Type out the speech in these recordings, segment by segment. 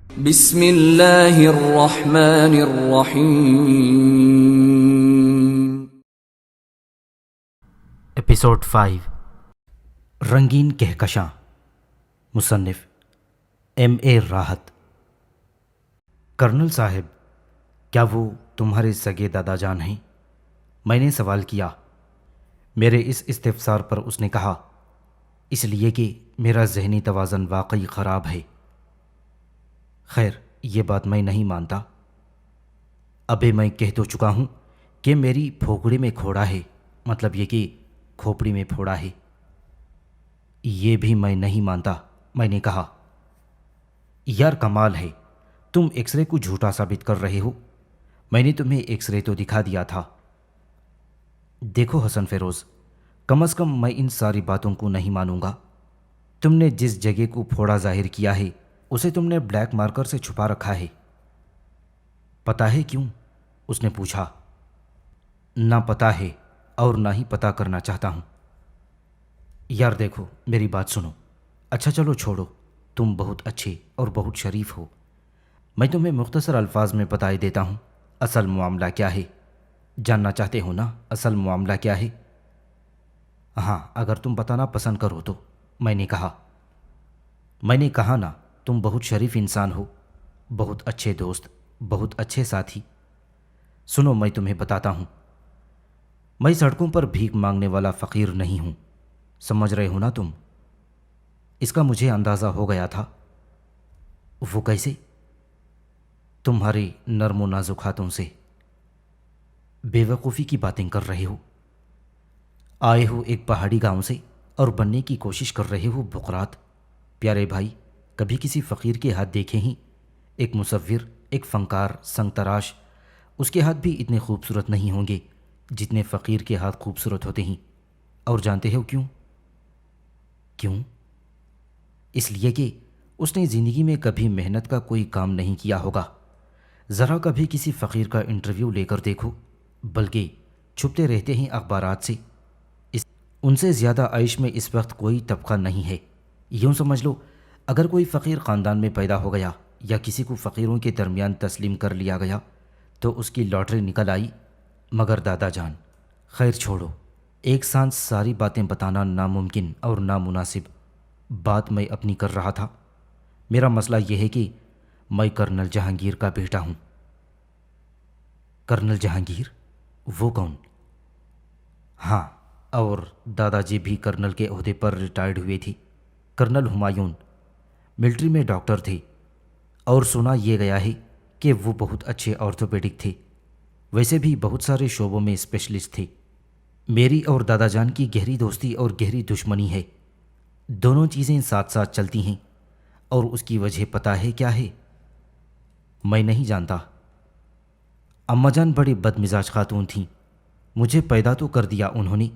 بسم اللہ الرحمن الرحیم۔ ایپیسوڈ 5 رنگین کہکشاں، مصنف ایم اے راحت۔ کرنل صاحب، کیا وہ تمہارے سگے دادا جان ہیں؟ میں نے سوال کیا۔ میرے اس استفسار پر اس نے کہا، اس لیے کہ میرا ذہنی توازن واقعی خراب ہے۔ خیر، یہ بات میں نہیں مانتا۔ ابے میں کہہ تو چکا ہوں کہ میری پھوپڑی میں کھوڑا ہے، مطلب یہ کہ کھوپڑی میں پھوڑا ہے۔ یہ بھی میں نہیں مانتا، میں نے کہا۔ یار کمال ہے، تم ایکس رے کو جھوٹا ثابت کر رہے ہو۔ میں نے تمہیں ایکس رے تو دکھا دیا تھا۔ دیکھو حسن فیروز، کم از کم میں ان ساری باتوں کو نہیں مانوں گا۔ تم نے جس جگہ کو پھوڑا ظاہر کیا ہے اسے تم نے بلیک مارکر سے چھپا رکھا ہے۔ پتہ ہے کیوں؟ اس نے پوچھا۔ نہ پتہ ہے اور نہ ہی پتہ کرنا چاہتا ہوں۔ یار دیکھو، میری بات سنو۔ اچھا چلو چھوڑو، تم بہت اچھے اور بہت شریف ہو۔ میں تمہیں مختصر الفاظ میں بتائے دیتا ہوں اصل معاملہ کیا ہے۔ جاننا چاہتے ہو نا اصل معاملہ کیا ہے؟ ہاں، اگر تم بتانا پسند کرو تو، میں نے کہا۔ میں نے کہا نا، تم بہت شریف انسان ہو، بہت اچھے دوست، بہت اچھے ساتھی۔ سنو، میں تمہیں بتاتا ہوں۔ میں سڑکوں پر بھیک مانگنے والا فقیر نہیں ہوں، سمجھ رہے ہو نا تم؟ اس کا مجھے اندازہ ہو گیا تھا۔ وہ کیسے؟ تمہاری نرم و نازک ہاتھوں سے۔ بے وقوفی کی باتیں کر رہے ہو۔ آئے ہو ایک پہاڑی گاؤں سے اور بننے کی کوشش کر رہے ہو بقرات۔ پیارے بھائی، کبھی کسی فقیر کے ہاتھ دیکھے ہیں؟ ایک مصور، ایک فنکار، سنگ تراش، اس کے ہاتھ بھی اتنے خوبصورت نہیں ہوں گے جتنے فقیر کے ہاتھ خوبصورت ہوتے ہیں۔ اور جانتے ہو کیوں؟ کیوں؟ اس لیے کہ اس نے زندگی میں کبھی محنت کا کوئی کام نہیں کیا ہوگا۔ ذرا کبھی کسی فقیر کا انٹرویو لے کر دیکھو، بلکہ چھپتے رہتے ہیں اخبارات سے۔ ان سے زیادہ عیش میں اس وقت کوئی طبقہ نہیں ہے۔ یوں سمجھ لو، اگر کوئی فقیر خاندان میں پیدا ہو گیا یا کسی کو فقیروں کے درمیان تسلیم کر لیا گیا تو اس کی لاٹری نکل آئی۔ مگر دادا جان، خیر چھوڑو، ایک سانس ساری باتیں بتانا ناممکن اور نامناسب۔ بات میں اپنی کر رہا تھا۔ میرا مسئلہ یہ ہے کہ میں کرنل جہانگیر کا بیٹا ہوں۔ کرنل جہانگیر؟ وہ کون؟ ہاں، اور دادا جی بھی کرنل کے عہدے پر ریٹائرڈ ہوئے تھے۔ کرنل ہمایون ملٹری میں ڈاکٹر تھے، اور سنا یہ گیا ہے کہ وہ بہت اچھے آرتھوپیڈک تھے۔ ویسے بھی بہت سارے شعبوں میں اسپیشلسٹ تھے۔ میری اور دادا جان کی گہری دوستی اور گہری دشمنی ہے۔ دونوں چیزیں ساتھ ساتھ چلتی ہیں، اور اس کی وجہ پتہ ہے کیا ہے؟ میں نہیں جانتا۔ اماں جان بڑی بد مزاج خاتون تھیں۔ مجھے پیدا تو کر دیا انہوں نے،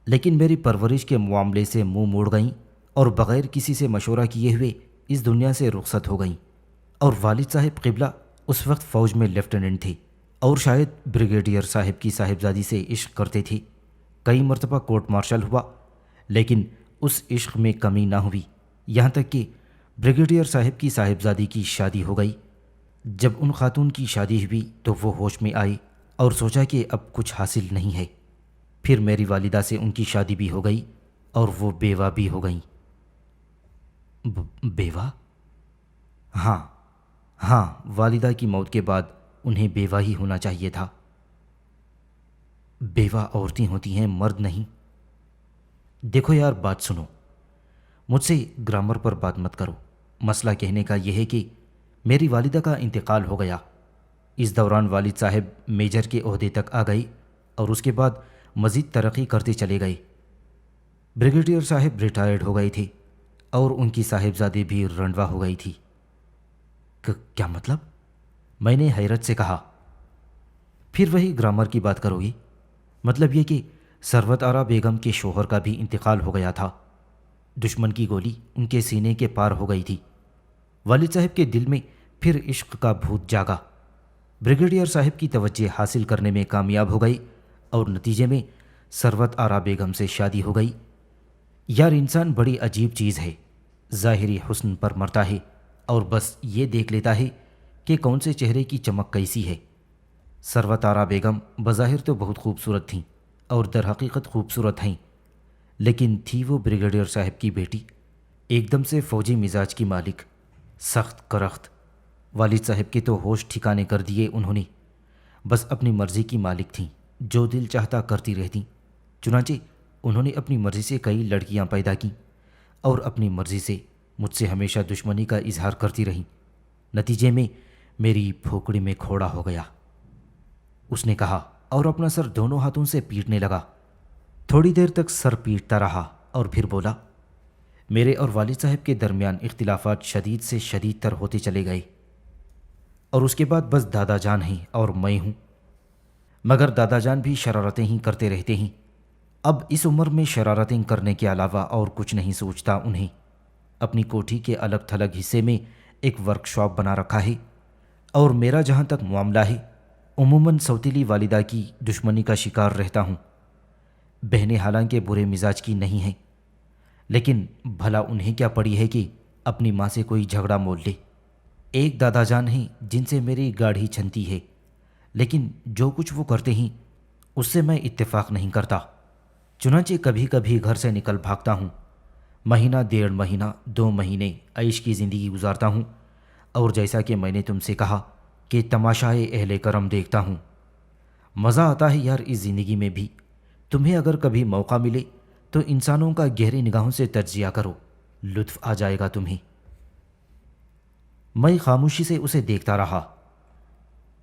لیکن میری پرورش کے معاملے سے منہ موڑ گئیں اور بغیر کسی سے مشورہ کیے ہوئے اس دنیا سے رخصت ہو گئیں۔ اور والد صاحب قبلہ اس وقت فوج میں لیفٹیننٹ تھے، اور شاید بریگیڈیئر صاحب کی صاحبزادی سے عشق کرتے تھے۔ کئی مرتبہ کورٹ مارشل ہوا، لیکن اس عشق میں کمی نہ ہوئی، یہاں تک کہ بریگیڈیئر صاحب کی صاحبزادی کی شادی ہو گئی۔ جب ان خاتون کی شادی ہوئی تو وہ ہوش میں آئی اور سوچا کہ اب کچھ حاصل نہیں ہے۔ پھر میری والدہ سے ان کی شادی بھی ہو گئی اور وہ بیوہ بھی ہو گئیں۔ بیوہ؟ ہاں، والدہ کی موت کے بعد انہیں بیوہ ہی ہونا چاہیے تھا۔ بیوہ عورتیں ہوتی ہیں، مرد نہیں۔ دیکھو یار، بات سنو، مجھ سے گرامر پر بات مت کرو۔ مسئلہ کہنے کا یہ ہے کہ میری والدہ کا انتقال ہو گیا۔ اس دوران والد صاحب میجر کے عہدے تک آ گئے اور اس کے بعد مزید ترقی کرتے چلے گئے۔ بریگیڈیئر صاحب ریٹائرڈ ہو گئے تھے اور ان کی صاحبزادی بھی رنڈوا ہو گئی تھی۔ کیا مطلب؟ میں نے حیرت سے کہا۔ پھر وہی گرامر کی بات کرو گی؟ مطلب یہ کہ ثروت آرا بیگم کے شوہر کا بھی انتقال ہو گیا تھا۔ دشمن کی گولی ان کے سینے کے پار ہو گئی تھی۔ والد صاحب کے دل میں پھر عشق کا بھوت جاگا۔ بریگیڈیئر صاحب کی توجہ حاصل کرنے میں کامیاب ہو گئی اور نتیجے میں ثروت آرا بیگم سے شادی ہو گئی۔ یار، انسان بڑی عجیب چیز ہے، ظاہری حسن پر مرتا ہے اور بس یہ دیکھ لیتا ہے کہ کون سے چہرے کی چمک کیسی ہے۔ سروتارا بیگم بظاہر تو بہت خوبصورت تھیں اور در حقیقت خوبصورت ہیں، لیکن تھی وہ بریگیڈیئر صاحب کی بیٹی، ایک دم سے فوجی مزاج کی مالک، سخت کرخت۔ والد صاحب کے تو ہوش ٹھکانے کر دیے انہوں نے، بس اپنی مرضی کی مالک تھیں، جو دل چاہتا کرتی رہتیں۔ چنانچہ انہوں نے اپنی مرضی سے کئی لڑکیاں پیدا کیں اور اپنی مرضی سے مجھ سے ہمیشہ دشمنی کا اظہار کرتی رہیں۔ نتیجے میں میری پھوکڑی میں کھوڑا ہو گیا، اس نے کہا، اور اپنا سر دونوں ہاتھوں سے پیٹنے لگا۔ تھوڑی دیر تک سر پیٹتا رہا اور پھر بولا۔ میرے اور والد صاحب کے درمیان اختلافات شدید سے شدید تر ہوتے چلے گئے، اور اس کے بعد بس دادا جان ہیں اور میں ہوں، مگر دادا جان بھی شرارتیں ہی کرتے رہتے ہیں۔ اب اس عمر میں شرارتیں کرنے کے علاوہ اور کچھ نہیں سوچتا انہیں۔ اپنی کوٹھی کے الگ تھلگ حصے میں ایک ورک شاپ بنا رکھا ہے، اور میرا جہاں تک معاملہ ہے، عموماً سوتیلی والدہ کی دشمنی کا شکار رہتا ہوں۔ بہنیں حالانکہ برے مزاج کی نہیں ہیں، لیکن بھلا انہیں کیا پڑی ہے کہ اپنی ماں سے کوئی جھگڑا مول لے۔ ایک دادا جان ہیں جن سے میری گاڑھی چھنتی ہے، لیکن جو کچھ وہ کرتے ہیں اس سے میں اتفاق نہیں کرتا۔ چنانچہ کبھی کبھی گھر سے نکل بھاگتا ہوں، مہینہ 1.5 مہینہ 2 مہینے عیش کی زندگی گزارتا ہوں، اور جیسا کہ میں نے تم سے کہا کہ تماشائے اہل کرم دیکھتا ہوں۔ مزہ آتا ہے یار اس زندگی میں بھی۔ تمہیں اگر کبھی موقع ملے تو انسانوں کا گہری نگاہوں سے تجزیہ کرو، لطف آ جائے گا تمہیں۔ میں خاموشی سے اسے دیکھتا رہا۔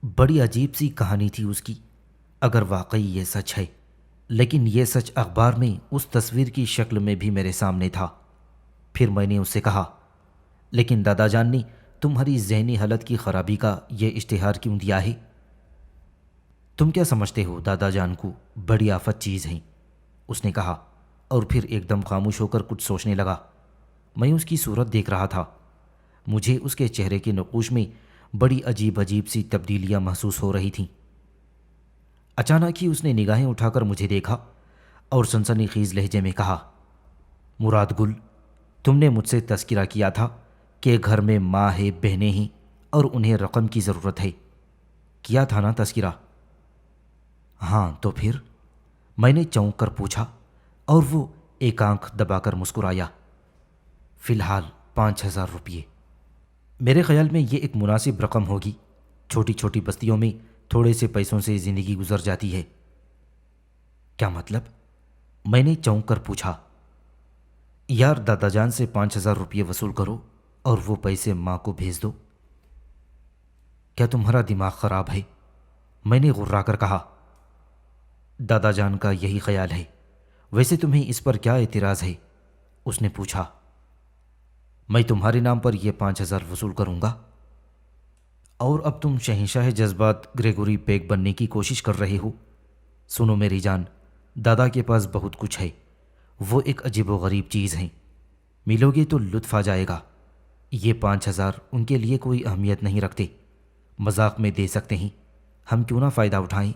بڑی عجیب سی کہانی تھی اس کی، اگر واقعی یہ سچ ہے، لیکن یہ سچ اخبار میں اس تصویر کی شکل میں بھی میرے سامنے تھا۔ پھر میں نے اس سے کہا، لیکن دادا جان نے تمہاری ذہنی حالت کی خرابی کا یہ اشتہار کیوں دیا ہے؟ تم کیا سمجھتے ہو دادا جان کو بڑی آفت چیز ہیں، اس نے کہا، اور پھر ایک دم خاموش ہو کر کچھ سوچنے لگا۔ میں اس کی صورت دیکھ رہا تھا، مجھے اس کے چہرے کے نقوش میں بڑی عجیب عجیب سی تبدیلیاں محسوس ہو رہی تھیں۔ اچانک ہی اس نے نگاہیں اٹھا کر مجھے دیکھا اور سنسنی خیز لہجے میں کہا، مراد گل، تم نے مجھ سے تذکرہ کیا تھا کہ گھر میں ماں ہے، بہنیں ہیں اور انہیں رقم کی ضرورت ہے، کیا تھا نا تذکرہ؟ ہاں تو پھر؟ میں نے چونک کر پوچھا، اور وہ ایک آنکھ دبا کر مسکرایا۔ فی الحال 5,000 روپیے۔ میرے خیال میں یہ ایک مناسب رقم ہوگی، چھوٹی چھوٹی بستیوں میں تھوڑے سے پیسوں سے زندگی گزر جاتی ہے۔ کیا مطلب؟ میں نے چونک کر پوچھا۔ یار دادا جان سے 5,000 روپیے وصول کرو اور وہ پیسے ماں کو بھیج دو۔ کیا تمہارا دماغ خراب ہے؟ میں نے غرا کر کہا۔ دادا جان کا یہی خیال ہے، ویسے تمہیں اس پر کیا اعتراض ہے؟ اس نے پوچھا۔ میں تمہارے نام پر یہ 5,000 وصول کروں گا، اور اب تم شہنشاہ جذبات گریگوری پیک بننے کی کوشش کر رہے ہو۔ سنو میری جان، دادا کے پاس بہت کچھ ہے، وہ ایک عجیب و غریب چیز ہیں، ملو گے تو لطف آ جائے گا۔ یہ 5,000 ان کے لیے کوئی اہمیت نہیں رکھتے، مذاق میں دے سکتے ہیں، ہم کیوں نہ فائدہ اٹھائیں؟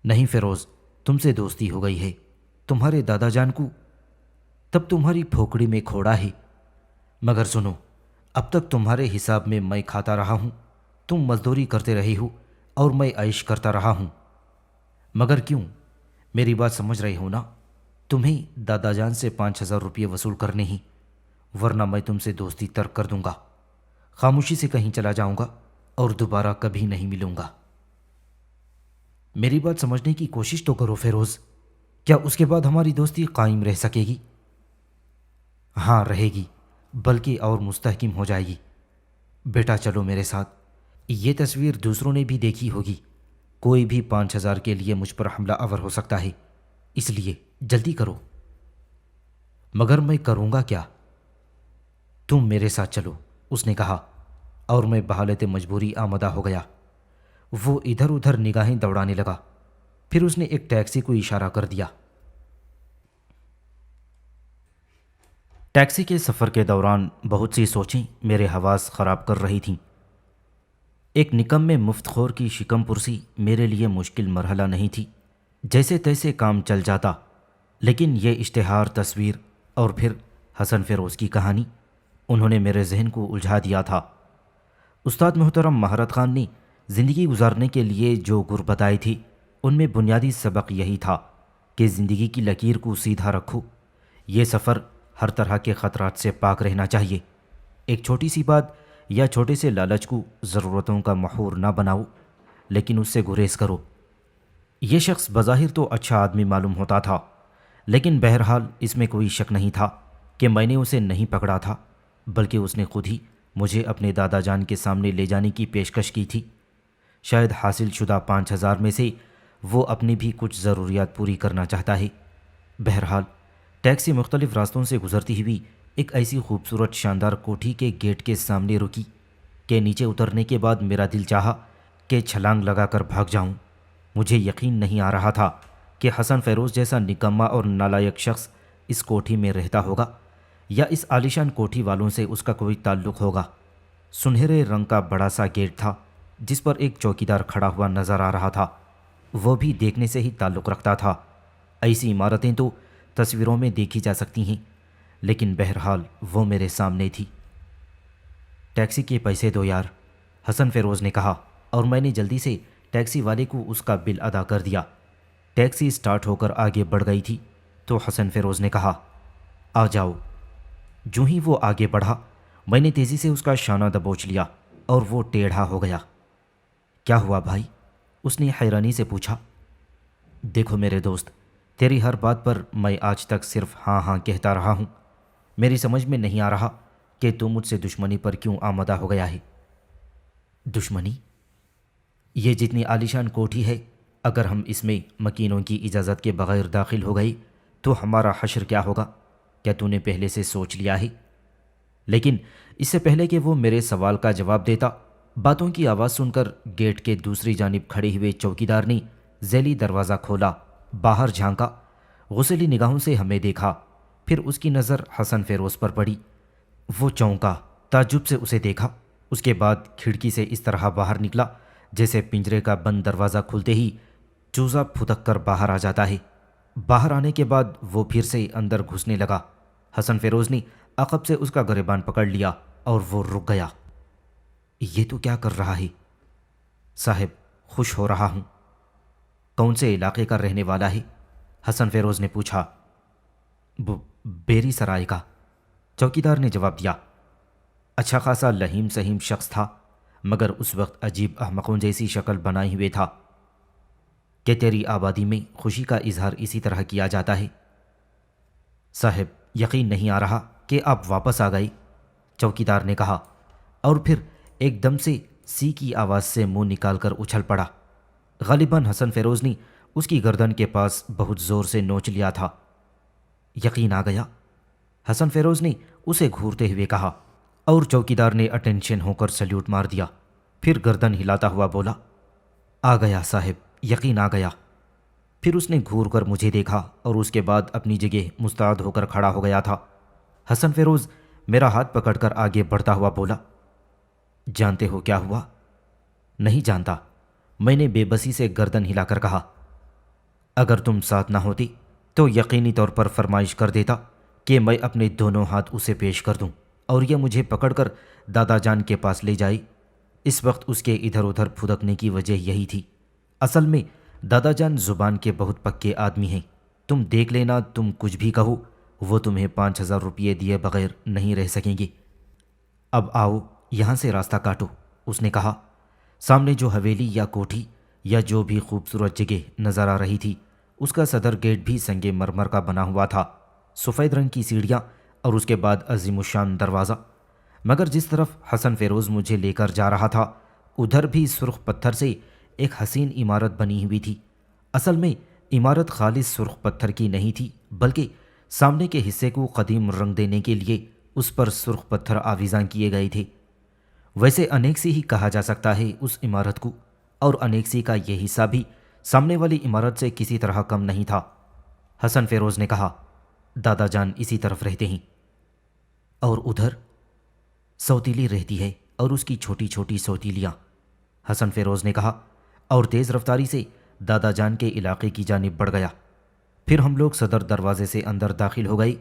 نہیں فیروز، تم سے دوستی ہو گئی ہے، تمہارے دادا جان کو تب تمہاری پھوکڑی میں کھوڑا ہے۔ مگر سنو، اب تک تمہارے حساب میں کھاتا رہا ہوں، تم مزدوری کرتے رہی ہو اور میں عیش کرتا رہا ہوں، مگر کیوں؟ میری بات سمجھ رہے ہو نا؟ تمہیں دادا جان سے 5,000 روپیے وصول کرنے ہیں، ورنہ میں تم سے دوستی ترک کر دوں گا، خاموشی سے کہیں چلا جاؤں گا اور دوبارہ کبھی نہیں ملوں گا۔ میری بات سمجھنے کی کوشش تو کرو فیروز، کیا اس کے بعد ہماری دوستی قائم رہ سکے گی؟ ہاں رہے گی، بلکہ اور مستحکم ہو جائے گی۔ بیٹا چلو میرے ساتھ، یہ تصویر دوسروں نے بھی دیکھی ہوگی، کوئی بھی 5,000 کے لیے مجھ پر حملہ آور ہو سکتا ہے، اس لیے جلدی کرو۔ مگر میں کروں گا کیا؟ تم میرے ساتھ چلو، اس نے کہا، اور میں بحالت مجبوری آمدہ ہو گیا۔ وہ ادھر ادھر نگاہیں دوڑانے لگا، پھر اس نے ایک ٹیکسی کو اشارہ کر دیا۔ ٹیکسی کے سفر کے دوران بہت سی سوچیں میرے حواس خراب کر رہی تھیں۔ ایک نکم میں مفت خور کی شکم پرسی میرے لیے مشکل مرحلہ نہیں تھی، جیسے تیسے کام چل جاتا، لیکن یہ اشتہار، تصویر اور پھر حسن فیروز کی کہانی انہوں نے میرے ذہن کو الجھا دیا تھا۔ استاد محترم مہارت خان نے زندگی گزارنے کے لیے جو گر بتائی تھی ان میں بنیادی سبق یہی تھا کہ زندگی کی لکیر کو سیدھا رکھو۔ یہ سفر ہر طرح کے خطرات سے پاک رہنا چاہیے۔ ایک چھوٹی سی بات یا چھوٹے سے لالچ کو ضرورتوں کا محور نہ بناؤ، لیکن اس سے گریز کرو۔ یہ شخص بظاہر تو اچھا آدمی معلوم ہوتا تھا، لیکن بہرحال اس میں کوئی شک نہیں تھا کہ میں نے اسے نہیں پکڑا تھا، بلکہ اس نے خود ہی مجھے اپنے دادا جان کے سامنے لے جانے کی پیشکش کی تھی۔ شاید حاصل شدہ 5,000 میں سے وہ اپنی بھی کچھ ضروریات پوری کرنا چاہتا ہے۔ بہرحال ٹیکسی مختلف راستوں سے گزرتی ہوئی ایک ایسی خوبصورت شاندار کوٹھی کے گیٹ کے سامنے رکی کہ نیچے اترنے کے بعد میرا دل چاہا کہ چھلانگ لگا کر بھاگ جاؤں۔ مجھے یقین نہیں آ رہا تھا کہ حسن فیروز جیسا نکما اور نالائق شخص اس کوٹھی میں رہتا ہوگا یا اس عالیشان کوٹھی والوں سے اس کا کوئی تعلق ہوگا۔ سنہرے رنگ کا بڑا سا گیٹ تھا جس پر ایک چوکیدار کھڑا ہوا نظر آ رہا تھا، وہ بھی دیکھنے سے ہی تعلق رکھتا تھا۔ ایسی عمارتیں تو تصویروں میں دیکھی جا سکتی ہیں، لیکن بہرحال وہ میرے سامنے تھی۔ ٹیکسی کے پیسے دو یار، حسن فیروز نے کہا، اور میں نے جلدی سے ٹیکسی والے کو اس کا بل ادا کر دیا۔ ٹیکسی سٹارٹ ہو کر آگے بڑھ گئی تھی تو حسن فیروز نے کہا، آ جاؤ۔ جو ہی وہ آگے بڑھا میں نے تیزی سے اس کا شانہ دبوچ لیا اور وہ ٹیڑھا ہو گیا۔ کیا ہوا بھائی؟ اس نے حیرانی سے پوچھا۔ دیکھو میرے دوست، تیری ہر بات پر میں آج تک صرف ہاں ہاں کہتا رہا ہوں۔ میری سمجھ میں نہیں آ رہا کہ تو مجھ سے دشمنی پر کیوں آمادہ ہو گیا ہے۔ دشمنی؟ یہ جتنی عالیشان کوٹھی ہے، اگر ہم اس میں مکینوں کی اجازت کے بغیر داخل ہو گئے تو ہمارا حشر کیا ہوگا؟ کیا تو نے پہلے سے سوچ لیا ہے؟ لیکن اس سے پہلے کہ وہ میرے سوال کا جواب دیتا، باتوں کی آواز سن کر گیٹ کے دوسری جانب کھڑے ہوئے چوکیدار نے ذیلی دروازہ کھولا، باہر جھانکا، غصیلی نگاہوں سے ہمیں دیکھا، پھر اس کی نظر حسن فیروز پر پڑی۔ وہ چونکا، تعجب سے اسے دیکھا، اس کے بعد کھڑکی سے اس طرح باہر نکلا جیسے پنجرے کا بند دروازہ کھلتے ہی چوزا پھدک کر باہر آ جاتا ہے۔ باہر آنے کے بعد وہ پھر سے اندر گھسنے لگا۔ حسن فیروز نے عقب سے اس کا گریبان پکڑ لیا اور وہ رک گیا۔ یہ تو کیا کر رہا ہے؟ صاحب، خوش ہو رہا ہوں۔ کون سے علاقے کا رہنے والا ہے؟ حسن فیروز نے پوچھا۔ بیری سرائے کا، چوکیدار نے جواب دیا۔ اچھا خاصا لہیم سہیم شخص تھا، مگر اس وقت عجیب احمقوں جیسی شکل بنائے ہوئے تھا۔ کہ تیری آبادی میں خوشی کا اظہار اسی طرح کیا جاتا ہے؟ صاحب، یقین نہیں آ رہا کہ آپ واپس آ گئے، چوکیدار نے کہا، اور پھر ایک دم سے سی کی آواز سے منہ نکال کر اچھل پڑا۔ غالباً حسن فیروز نے اس کی گردن کے پاس بہت زور سے نوچ لیا تھا۔ یقین آ گیا؟ حسن فیروز نے اسے گھورتے ہوئے کہا، اور چوکیدار نے اٹینشن ہو کر سلیوٹ مار دیا، پھر گردن ہلاتا ہوا بولا، آ گیا صاحب، یقین آ گیا۔ پھر اس نے گھور کر مجھے دیکھا اور اس کے بعد اپنی جگہ مستعد ہو کر کھڑا ہو گیا تھا۔ حسن فیروز میرا ہاتھ پکڑ کر آگے بڑھتا ہوا بولا، جانتے ہو کیا ہوا؟ نہیں جانتا، میں نے بے بسی سے گردن ہلا کر کہا۔ اگر تم ساتھ نہ ہوتی تو یقینی طور پر فرمائش کر دیتا کہ میں اپنے دونوں ہاتھ اسے پیش کر دوں اور یہ مجھے پکڑ کر دادا جان کے پاس لے جائے۔ اس وقت اس کے ادھر ادھر پھدکنے کی وجہ یہی تھی۔ اصل میں دادا جان زبان کے بہت پکے آدمی ہیں، تم دیکھ لینا، تم کچھ بھی کہو وہ تمہیں 5,000 روپیے دیے بغیر نہیں رہ سکیں گے۔ اب آؤ یہاں سے راستہ کاٹو، اس نے کہا۔ سامنے جو حویلی یا کوٹھی یا جو بھی خوبصورت جگہ نظر آ رہی تھی، اس کا صدر گیٹ بھی سنگ مرمر کا بنا ہوا تھا، سفید رنگ کی سیڑھیاں اور اس کے بعد عظیم الشان دروازہ۔ مگر جس طرف حسن فیروز مجھے لے کر جا رہا تھا ادھر بھی سرخ پتھر سے ایک حسین عمارت بنی ہوئی تھی۔ اصل میں عمارت خالص سرخ پتھر کی نہیں تھی، بلکہ سامنے کے حصے کو قدیم رنگ دینے کے لیے اس پر سرخ پتھر آویزاں کیے گئے تھے۔ ویسے انیکسی ہی کہا جا سکتا ہے اس عمارت کو، اور انیکسی کا یہ حصہ بھی سامنے والی عمارت سے کسی طرح کم نہیں تھا۔ حسن فیروز نے کہا، دادا جان اسی طرف رہتے ہیں۔ اور ادھر؟ سوتیلی رہتی ہے اور اس کی چھوٹی چھوٹی سوتیلیاں، حسن فیروز نے کہا، اور تیز رفتاری سے دادا جان کے علاقے کی جانب بڑھ گیا۔ پھر ہم لوگ صدر دروازے سے اندر داخل ہو گئے۔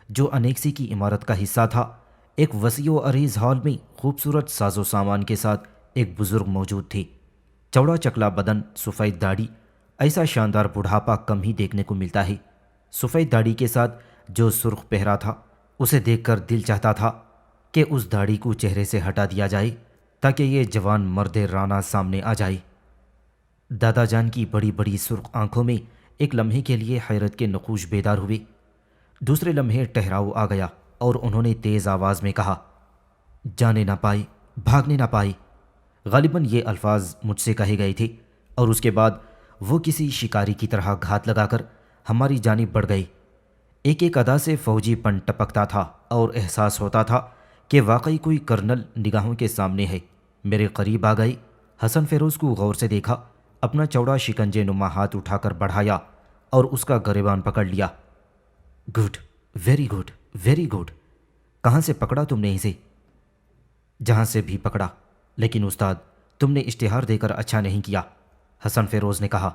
جو انیکسی کی عمارت کا حصہ تھا ایک وسیع و عریض ہال میں خوبصورت ساز و سامان کے ساتھ ایک بزرگ موجود تھے۔ چوڑا چکلا بدن، سفید داڑھی، ایسا شاندار بڑھاپا کم ہی دیکھنے کو ملتا ہے۔ سفید داڑھی کے ساتھ جو سرخ پہرا تھا، اسے دیکھ کر دل چاہتا تھا کہ اس داڑھی کو چہرے سے ہٹا دیا جائے تاکہ یہ جوان مرد رانا سامنے آ جائے۔ دادا جان کی بڑی بڑی سرخ آنکھوں میں ایک لمحے کے لیے حیرت کے نقوش بیدار ہوئے۔ دوسرے لمحے ٹھہراؤ آ گیا اور انہوں نے تیز آواز میں کہا، جانے نہ پائے، بھاگنے نہ پائے۔ غالباً یہ الفاظ مجھ سے کہے گئے تھے، اور اس کے بعد وہ کسی شکاری کی طرح گھات لگا کر ہماری جانب بڑھ گئے۔ ایک ایک ادا سے فوجی پن ٹپکتا تھا اور احساس ہوتا تھا کہ واقعی کوئی کرنل نگاہوں کے سامنے ہے۔ میرے قریب آ گئے، حسن فیروز کو غور سے دیکھا، اپنا چوڑا شکنجے نما ہاتھ اٹھا کر بڑھایا اور اس کا گریبان پکڑ لیا۔ Good, very good, very good. کہاں سے پکڑا تم نے اسے؟ جہاں سے بھی پکڑا، لیکن استاد تم نے اشتہار دے کر اچھا نہیں کیا، حسن فیروز نے کہا۔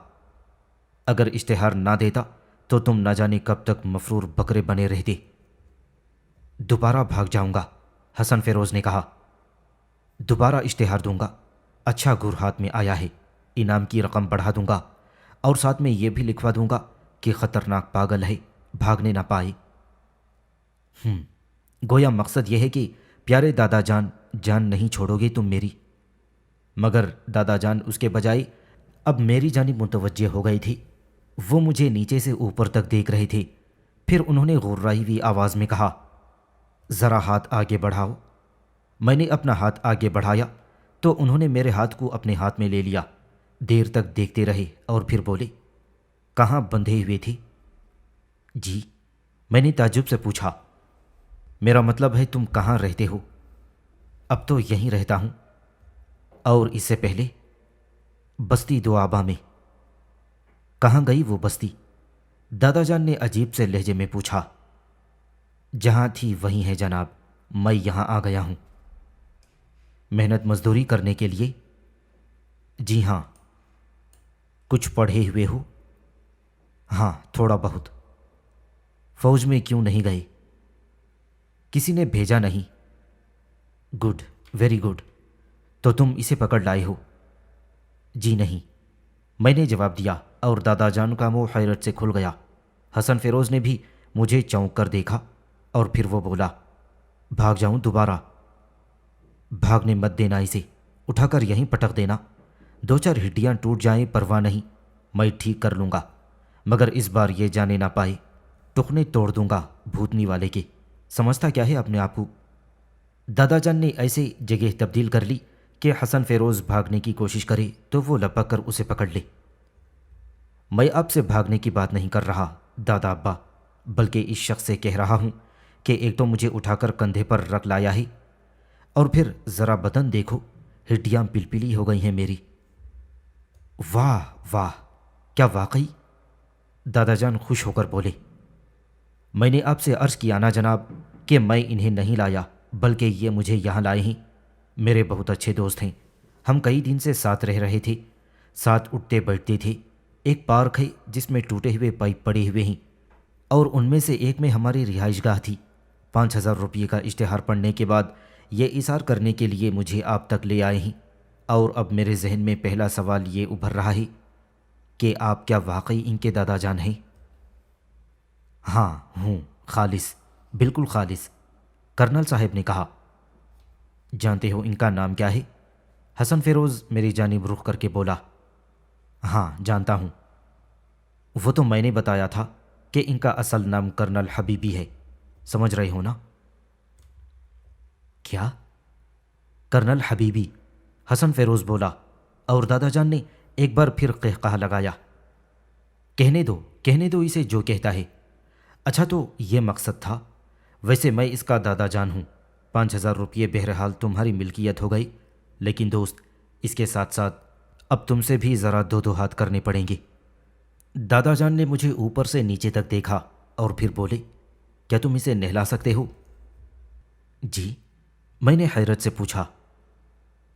اگر اشتہار نہ دیتا تو تم نہ جانے کب تک مفرور بکرے بنے رہتے۔ دوبارہ بھاگ جاؤں گا، حسن فیروز نے کہا۔ دوبارہ اشتہار دوں گا، اچھا گر ہاتھ میں آیا ہے، انعام کی رقم بڑھا دوں گا، اور ساتھ میں یہ بھی لکھوا دوں گا کہ خطرناک پاگل ہے، بھاگنے نہ پائے۔ گویا مقصد یہ ہے کہ پیارے دادا جان، جان نہیں چھوڑو گے تم میری۔ مگر دادا جان اس کے بجائے اب میری جانب متوجہ ہو گئے تھے۔ وہ مجھے نیچے سے اوپر تک دیکھ رہے تھے۔ پھر انہوں نے غرائی ہوئی آواز میں کہا، ذرا ہاتھ آگے بڑھاؤ۔ میں نے اپنا ہاتھ آگے بڑھایا تو انہوں نے میرے ہاتھ کو اپنے ہاتھ میں لے لیا۔ دیر تک دیکھتے رہے اور پھر بولے، کہاں بندھے ہوئے تھے؟ جی، میں نے تعجب سے پوچھا۔ میرا مطلب ہے تم کہاں رہتے ہو؟ اب تو یہیں رہتا ہوں۔ اور اس سے پہلے؟ بستی دوآبا میں۔ کہاں گئی وہ بستی؟ دادا جان نے عجیب سے لہجے میں پوچھا۔ جہاں تھی وہیں ہے جناب، میں یہاں آ گیا ہوں۔ محنت مزدوری کرنے کے لیے؟ جی ہاں۔ کچھ پڑھے ہوئے ہو؟ ہاں، تھوڑا بہت۔ فوج میں کیوں نہیں گئے؟ کسی نے بھیجا نہیں۔ Good, very good. تو تم اسے پکڑ لائے ہو؟ جی نہیں، میں نے جواب دیا، اور دادا جان کا منہ حیرت سے کھل گیا۔ حسن فیروز نے بھی مجھے چونک کر دیکھا، اور پھر وہ بولا، بھاگ جاؤں دوبارہ؟ بھاگنے مت دینا، اسے اٹھا کر یہیں پٹک دینا۔ دو چار ہڈیاں ٹوٹ جائیں پرواہ نہیں، میں ٹھیک کر لوں گا، مگر اس بار یہ جانے نہ پائے۔ ٹخنے توڑ دوں گا بھوتنی والے کے۔ سمجھتا کیا ہے اپنے آپ کو؟ دادا جان نے ایسے جگہ تبدیل کر لی کہ حسن فیروز بھاگنے کی کوشش کرے تو وہ لپک کر اسے پکڑ لے۔ میں آپ سے بھاگنے کی بات نہیں کر رہا دادا ابا، بلکہ اس شخص سے کہہ رہا ہوں کہ ایک تو مجھے اٹھا کر کندھے پر رکھ لایا ہے، اور پھر ذرا بدن دیکھو، ہڈیاں پلپلی ہو گئی ہیں میری۔ واہ واہ، کیا واقعی؟ دادا جان خوش ہو کر بولے۔ میں نے آپ سے عرض کیا نا جناب کہ میں انہیں نہیں لایا، بلکہ یہ مجھے یہاں لائے ہیں۔ میرے بہت اچھے دوست ہیں، ہم کئی دن سے ساتھ رہ رہے تھے، ساتھ اٹھتے بیٹھتے تھے۔ ایک پارک ہے جس میں ٹوٹے ہوئے پائپ پڑے ہوئے ہیں، اور ان میں سے ایک میں ہماری رہائش گاہ تھی۔ 5,000 روپے کا اشتہار پڑنے کے بعد یہ اظہار کرنے کے لیے مجھے آپ تک لے آئے ہیں، اور اب میرے ذہن میں پہلا سوال یہ ابھر رہا ہے کہ آپ کیا واقعی ان کے دادا جان ہیں؟ ہاں ہوں، خالص، بالکل خالص، کرنل صاحب نے کہا۔ جانتے ہو ان کا نام کیا ہے؟ حسن فیروز میری جانب رخ کر کے بولا۔ ہاں جانتا ہوں، وہ تو میں نے بتایا تھا کہ ان کا اصل نام کرنل حبیبی ہے، سمجھ رہے ہو نا؟ کیا؟ کرنل حبیبی، حسن فیروز بولا، اور دادا جان نے ایک بار پھر قہقہہ لگایا۔ کہنے دو اسے جو کہتا ہے۔ اچھا تو یہ مقصد تھا؟ ویسے میں اس کا دادا جان ہوں۔ 5,000 روپے بہرحال تمہاری ملکیت ہو گئی، لیکن دوست، اس کے ساتھ ساتھ اب تم سے بھی ذرا دو ہاتھ کرنے پڑیں گے۔ دادا جان نے مجھے اوپر سے نیچے تک دیکھا اور پھر بولے، کیا تم اسے نہلا سکتے ہو؟ جی، میں نے حیرت سے پوچھا۔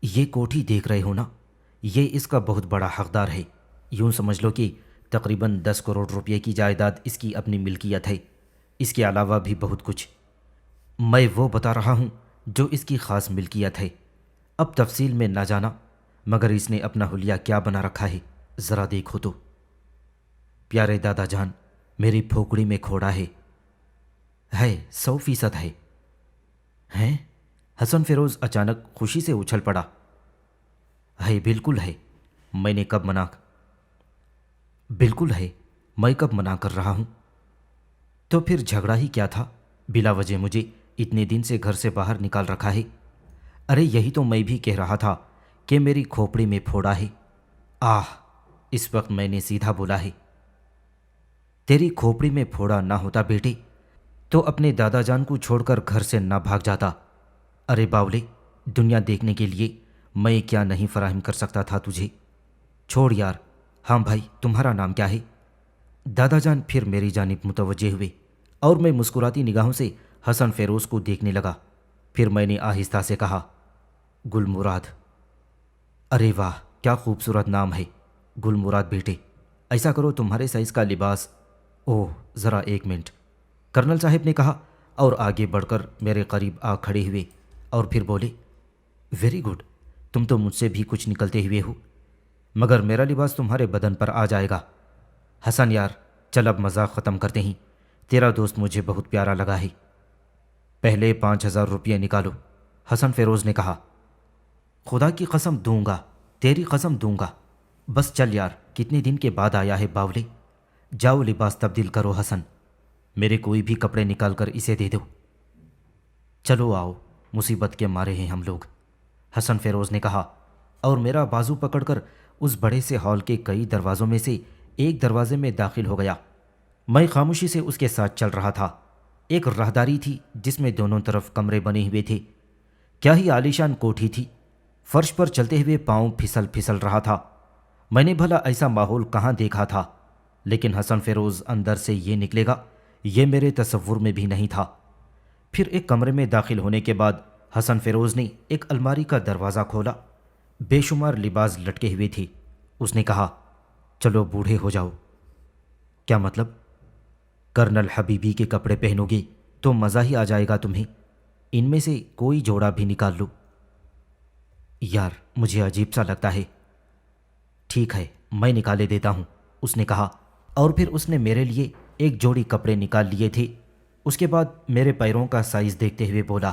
یہ کوٹھی دیکھ رہے ہو نا، یہ اس کا بہت بڑا حقدار ہے۔ یوں سمجھ لو کہ تقریباً 10 کروڑ روپے کی جائیداد اس کی اپنی ملکیت ہے، اس کے علاوہ بھی بہت کچھ۔ میں وہ بتا رہا ہوں جو اس کی خاص ملکیت ہے، اب تفصیل میں نہ جانا، مگر اس نے اپنا حلیہ کیا بنا رکھا ہے ذرا دیکھو تو۔ پیارے دادا جان، میری پھوکڑی میں کھوڑا ہے 100% ہے۔ ہیں؟ حسن فیروز اچانک خوشی سے اچھل پڑا۔ ہے، بالکل ہے، میں نے کب منع؟ بالکل ہے، میں کب منع کر رہا ہوں؟ تو پھر جھگڑا ہی کیا تھا؟ بلا وجہ مجھے اتنے دن سے گھر سے باہر نکال رکھا ہے۔ ارے یہی تو میں بھی کہہ رہا تھا کہ میری کھوپڑی میں پھوڑا ہے۔ اس وقت میں نے سیدھا بولا ہے۔ تیری کھوپڑی میں پھوڑا نہ ہوتا بیٹے تو اپنے دادا جان کو چھوڑ کر گھر سے نہ بھاگ جاتا۔ ارے باولے، دنیا دیکھنے کے لیے میں کیا نہیں فراہم کر سکتا تھا تجھے؟ چھوڑ یار۔ ہاں بھائی، تمہارا نام کیا ہے؟ دادا جان پھر میری جانب متوجہ ہوئے اور میں مسکراتی نگاہوں سے حسن فیروز کو دیکھنے لگا۔ پھر میں نے آہستہ سے کہا، گل مراد۔ ارے واہ، کیا خوبصورت نام ہے، گل مراد بیٹے۔ ایسا کرو، تمہارے سائز کا لباس۔ اوہ، ذرا ایک منٹ، کرنل صاحب نے کہا اور آگے بڑھ کر میرے قریب آ کھڑے ہوئے اور پھر بولے، ویری گڈ، تم تو مجھ سے بھی کچھ نکلتے ہوئے ہو، مگر میرا لباس تمہارے بدن پر آ جائے گا۔ حسن یار، چل اب مذاق ختم کرتے ہیں، تیرا دوست مجھے بہت پیارا لگا ہے۔ پہلے 5000 روپیے نکالو، حسن فیروز نے کہا۔ خدا کی قسم دوں گا، تیری قسم دوں گا۔ بس چل یار، کتنے دن کے بعد آیا ہے باولے۔ جاؤ لباس تبدیل کرو حسن، میرے کوئی بھی کپڑے نکال کر اسے دے دو۔ چلو آؤ، مصیبت کے مارے ہیں ہم لوگ، حسن فیروز نے کہا اور میرا بازو پکڑ کر اس بڑے سے ہال کے کئی دروازوں میں سے ایک دروازے میں داخل ہو گیا۔ میں خاموشی سے اس کے ساتھ چل رہا تھا۔ ایک راہداری تھی جس میں دونوں طرف کمرے بنے ہوئے تھے۔ کیا ہی عالیشان کوٹھی تھی۔ فرش پر چلتے ہوئے پاؤں پھسل پھسل رہا تھا۔ میں نے بھلا ایسا ماحول کہاں دیکھا تھا، لیکن حسن فیروز اندر سے یہ نکلے گا یہ میرے تصور میں بھی نہیں تھا۔ پھر ایک کمرے میں داخل ہونے کے بعد حسن فیروز نے ایک الماری کا دروازہ کھولا۔ بے شمار لباس لٹکے ہوئے تھے۔ اس نے کہا، چلو بوڑھے ہو جاؤ۔ کیا مطلب؟ کرنل حبیبی کے کپڑے پہنو گے تو مزہ ہی آ جائے گا تمہیں، ان میں سے کوئی جوڑا بھی نکال لو۔ یار، مجھے عجیب سا لگتا ہے۔ ٹھیک ہے، میں نکالے دیتا ہوں، اس نے کہا اور پھر اس نے میرے لیے ایک جوڑی کپڑے نکال لیے تھے۔ اس کے بعد میرے پیروں کا سائز دیکھتے ہوئے بولا،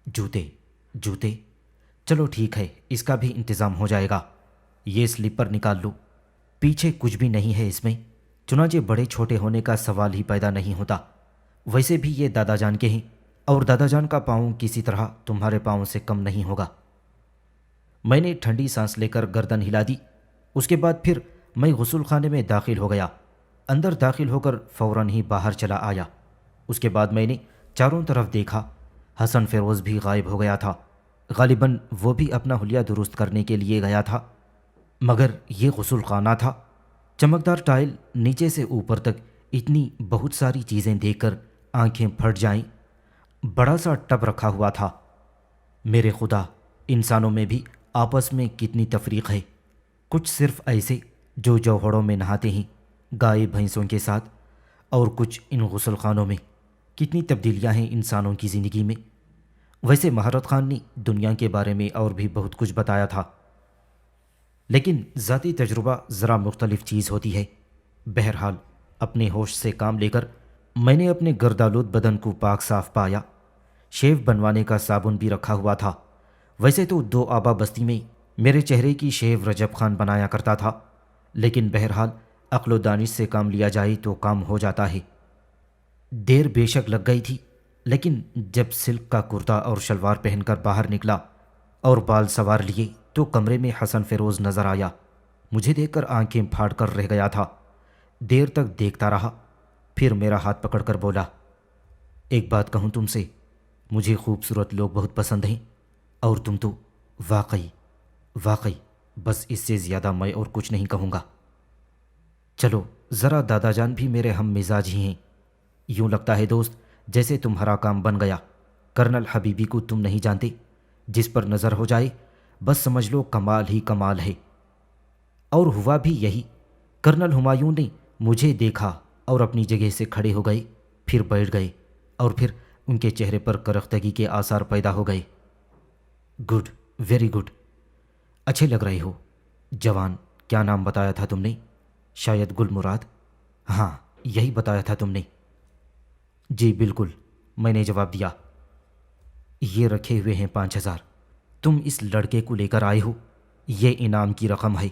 جوتے جوتے، چلو ٹھیک ہے، اس کا بھی انتظام ہو جائے گا۔ یہ سلیپر نکال لو، پیچھے کچھ بھی نہیں ہے اس میں، چنانچہ بڑے چھوٹے ہونے کا سوال ہی پیدا نہیں ہوتا۔ ویسے بھی یہ دادا جان کے ہیں اور دادا جان کا پاؤں کسی طرح تمہارے پاؤں سے کم نہیں ہوگا۔ میں نے ٹھنڈی سانس لے کر گردن ہلا دی۔ اس کے بعد پھر میں غسل خانے میں داخل ہو گیا۔ اندر داخل ہو کر فوراً ہی باہر چلا آیا۔ اس کے بعد میں نے چاروں طرف دیکھا۔ حسن فیروز بھی غائب ہو گیا تھا۔ غالباً وہ بھی اپنا حلیہ درست کرنے کے لیے گیا تھا، مگر یہ غسل خانہ تھا۔ چمکدار ٹائل، نیچے سے اوپر تک اتنی بہت ساری چیزیں دیکھ کر آنکھیں پھٹ جائیں۔ بڑا سا ٹب رکھا ہوا تھا۔ میرے خدا، انسانوں میں بھی آپس میں کتنی تفریق ہے۔ کچھ صرف ایسے جو جوہڑوں میں نہاتے ہیں گائے بھینسوں کے ساتھ، اور کچھ ان غسل خانوں میں۔ کتنی تبدیلیاں ہیں انسانوں کی زندگی میں۔ ویسے مہارت خان نے دنیا کے بارے میں اور بھی بہت کچھ بتایا تھا، لیکن ذاتی تجربہ ذرا مختلف چیز ہوتی ہے۔ بہرحال اپنے ہوش سے کام لے کر میں نے اپنے گردآلود بدن کو پاک صاف پایا۔ شیو بنوانے کا صابن بھی رکھا ہوا تھا۔ ویسے تو دو آبا بستی میں میرے چہرے کی شیو رجب خان بنایا کرتا تھا، لیکن بہرحال عقل و دانش سے کام لیا جائے تو کام ہو جاتا ہے۔ دیر بے شک لگ گئی تھی، لیکن جب سلک کا کرتا اور شلوار پہن کر باہر نکلا اور بال سوار لیے تو کمرے میں حسن فیروز نظر آیا۔ مجھے دیکھ کر آنکھیں پھاڑ کر رہ گیا تھا۔ دیر تک دیکھتا رہا، پھر میرا ہاتھ پکڑ کر بولا، ایک بات کہوں تم سے، مجھے خوبصورت لوگ بہت پسند ہیں، اور تم تو واقعی بس اس سے زیادہ میں اور کچھ نہیں کہوں گا۔ چلو ذرا دادا جان بھی میرے ہم مزاج ہی ہیں۔ یوں لگتا ہے دوست جیسے تمہارا کام بن گیا۔ کرنل حبیبی کو تم نہیں جانتے، جس پر نظر ہو جائے بس سمجھ لو کمال ہی کمال ہے۔ اور ہوا بھی یہی۔ کرنل ہمایوں نے مجھے دیکھا اور اپنی جگہ سے کھڑے ہو گئے، پھر بیٹھ گئے اور پھر ان کے چہرے پر کرختگی کے آثار پیدا ہو گئے۔ گڈ، ویری گڈ، اچھے لگ رہے ہو۔ جوان، کیا نام بتایا تھا تم نے؟ شاید گل مراد؟ ہاں، یہی بتایا تھا تم نے۔ جی بالکل، میں نے جواب دیا۔ یہ رکھے ہوئے ہیں 5,000، تم اس لڑکے کو لے کر آئے ہو، یہ انعام کی رقم ہے۔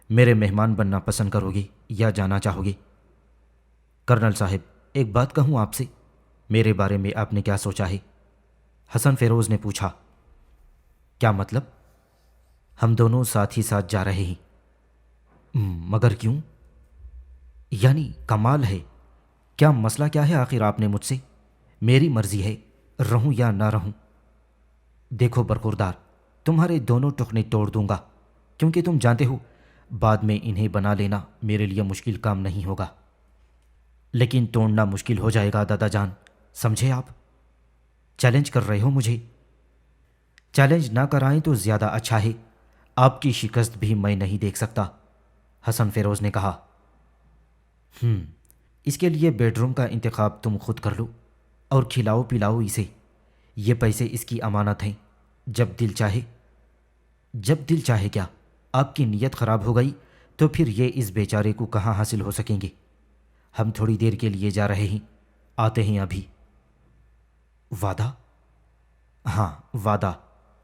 میرے مہمان بننا پسند کرو گے یا جانا چاہو گے؟ کرنل صاحب، ایک بات کہوں آپ سے؟ میرے بارے میں آپ نے کیا سوچا ہے؟ حسن فیروز نے پوچھا۔ کیا مطلب؟ ہم دونوں ساتھ ہی ساتھ جا رہے ہیں۔ مگر کیوں؟ یعنی کمال ہے۔ کیا مسئلہ کیا ہے آخر آپ نے مجھ سے؟ میری مرضی ہے، رہوں یا نہ رہوں۔ دیکھو برخوردار، تمہارے دونوں ٹخنے توڑ دوں گا، کیونکہ تم جانتے ہو بعد میں انہیں بنا لینا میرے لیے مشکل کام نہیں ہوگا۔ لیکن توڑنا مشکل ہو جائے گا دادا جان، سمجھے آپ؟ چیلنج کر رہے ہو مجھے؟ چیلنج نہ کرائیں تو زیادہ اچھا ہے، آپ کی شکست بھی میں نہیں دیکھ سکتا، حسن فیروز نے کہا۔ اس کے لیے بیڈ روم کا انتخاب تم خود کر لو اور کھلاؤ پلاؤ اسے۔ یہ پیسے اس کی امانت ہیں، جب دل چاہے۔ جب دل چاہے کیا؟ آپ کی نیت خراب ہو گئی تو پھر یہ اس بیچارے کو کہاں حاصل ہو سکیں گے؟ ہم تھوڑی دیر کے لیے جا رہے ہیں، آتے ہیں ابھی۔ وعدہ؟ ہاں، وعدہ۔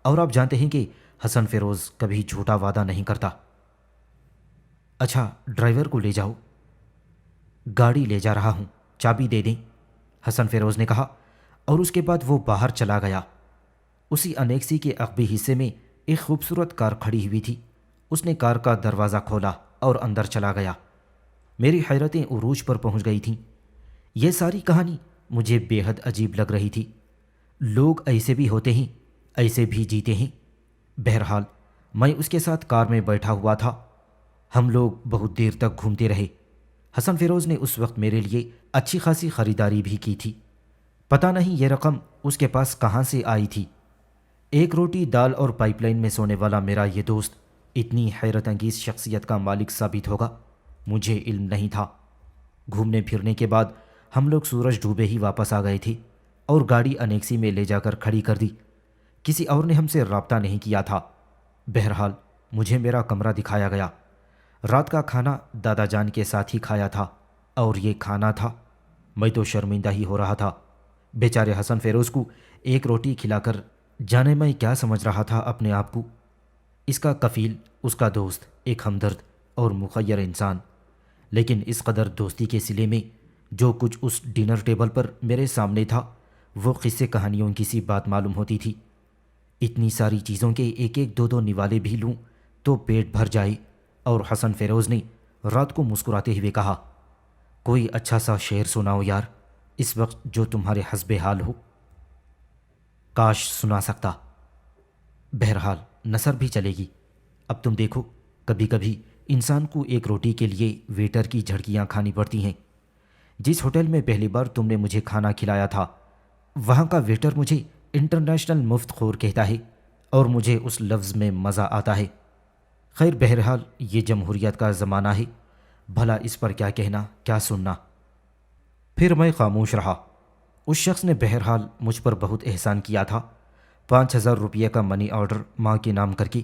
اور آپ جانتے ہیں کہ حسن فیروز کبھی جھوٹا وعدہ نہیں کرتا۔ اچھا، ڈرائیور کو لے جاؤ۔ گاڑی لے جا رہا ہوں، چابی دے دیں، حسن فیروز نے کہا، اور اس کے بعد وہ باہر چلا گیا۔ اسی انیکسی کے عقبی حصے میں ایک خوبصورت کار کھڑی ہوئی تھی۔ اس نے کار کا دروازہ کھولا اور اندر چلا گیا۔ میری حیرتیں عروج پر پہنچ گئی تھیں۔ یہ ساری کہانی مجھے بے حد عجیب لگ رہی تھی۔ لوگ ایسے بھی ہوتے ہیں، ایسے بھی جیتے ہیں۔ بہرحال میں اس کے ساتھ کار میں بیٹھا ہوا تھا۔ ہم لوگ بہت دیر تک گھومتے رہے۔ حسن فیروز نے اس وقت میرے لیے اچھی خاصی خریداری بھی کی تھی۔ پتہ نہیں یہ رقم اس کے پاس کہاں سے آئی تھی۔ ایک روٹی دال اور پائپ لائن میں سونے والا میرا یہ دوست اتنی حیرت انگیز شخصیت کا مالک ثابت ہوگا، مجھے علم نہیں تھا۔ گھومنے پھرنے کے بعد ہم لوگ سورج ڈوبے ہی واپس آ گئے تھے اور گاڑی انیکسی میں لے جا کر کھڑی کر دی۔ کسی اور نے ہم سے رابطہ نہیں کیا تھا۔ بہرحال مجھے میرا کمرہ دکھایا گیا۔ رات کا کھانا دادا جان کے ساتھ ہی کھایا تھا، اور یہ کھانا تھا۔ میں تو شرمندہ ہی ہو رہا تھا۔ بیچارے حسن فیروز کو ایک روٹی کھلا کر جانے میں کیا سمجھ رہا تھا اپنے آپ کو؟ اس کا کفیل، اس کا دوست، ایک ہمدرد اور مخیر انسان، لیکن اس قدر دوستی کے صلے میں جو کچھ اس ڈنر ٹیبل پر میرے سامنے تھا وہ قصے کہانیوں کی سی بات معلوم ہوتی تھی۔ اتنی ساری چیزوں کے ایک ایک دو دو نوالے بھی لوں تو پیٹ بھر جائے۔ اور حسن فیروز نے رات کو مسکراتے ہوئے کہا، کوئی اچھا سا شعر سناؤ یار، اس وقت جو تمہارے حسب حال ہو۔ کاش سنا سکتا۔ بہرحال نثر بھی چلے گی۔ اب تم دیکھو، کبھی کبھی انسان کو ایک روٹی کے لیے ویٹر کی جھڑکیاں کھانی پڑتی ہیں۔ جس ہوٹل میں پہلی بار تم نے مجھے کھانا کھلایا تھا، وہاں کا ویٹر مجھے انٹرنیشنل مفت خور کہتا ہے، اور مجھے اس لفظ میں مزہ آتا ہے۔ خیر، بہرحال یہ جمہوریت کا زمانہ ہے، بھلا اس پر کیا کہنا، کیا سننا۔ پھر میں خاموش رہا۔ اس شخص نے بہرحال مجھ پر بہت احسان کیا تھا۔ 5,000 روپیے کا منی آرڈر ماں کے نام کر کے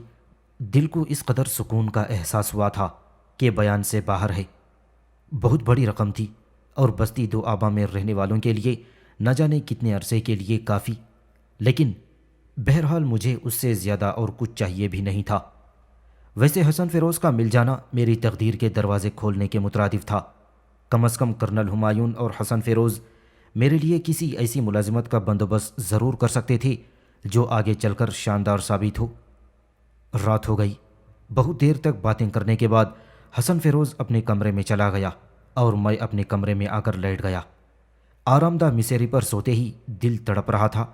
دل کو اس قدر سکون کا احساس ہوا تھا کہ بیان سے باہر ہے۔ بہت بڑی رقم تھی، اور بستی دو آبا میں رہنے والوں کے لیے نہ جانے کتنے عرصے کے لیے کافی۔ لیکن بہرحال مجھے اس سے زیادہ اور کچھ چاہیے بھی نہیں تھا۔ ویسے حسن فیروز کا مل جانا میری تقدیر کے دروازے کھولنے کے مترادف تھا۔ کم از کم کرنل ہمایون اور حسن فیروز میرے لیے کسی ایسی ملازمت کا بندوبست ضرور کر سکتے تھے جو آگے چل کر شاندار ثابت ہو۔ رات ہو گئی۔ بہت دیر تک باتیں کرنے کے بعد حسن فیروز اپنے کمرے میں چلا گیا اور میں اپنے کمرے میں آ کر لیٹ گیا۔ آرام دہ مسیری پر سوتے ہی دل تڑپ رہا تھا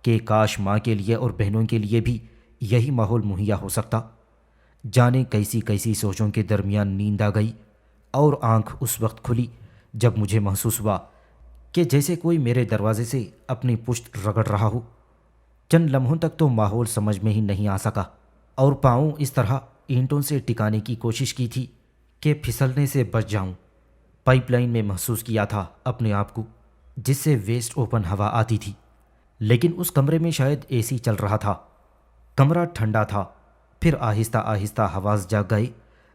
کہ کاش ماں کے لیے اور بہنوں کے لیے بھی یہی ماحول مہیا ہو سکتا۔ جانے کیسی کیسی سوچوں کے درمیان نیند آ گئی، اور آنکھ اس وقت کھلی جب مجھے محسوس ہوا کہ جیسے کوئی میرے دروازے سے اپنی پشت رگڑ رہا ہو۔ چند لمحوں تک تو ماحول سمجھ میں ہی نہیں آ سکا، اور پاؤں اس طرح اینٹوں سے ٹکانے کی کوشش کی تھی کہ پھسلنے سے بچ جاؤں۔ پائپ لائن میں محسوس کیا تھا اپنے آپ کو۔ جس سے ویسٹ اوپن ہوا آتی تھی، لیکن اس کمرے میں شاید اے سی چل رہا تھا۔ کمرہ ٹھنڈا تھا۔ پھر آہستہ آہستہ حواس جاگ گئے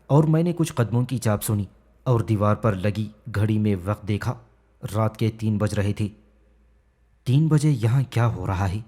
اور میں نے کچھ قدموں کی چاپ سنی اور دیوار پر لگی گھڑی میں وقت دیکھا۔ رات کے 3 بج رہے تھے۔ 3 بجے یہاں کیا ہو رہا ہے؟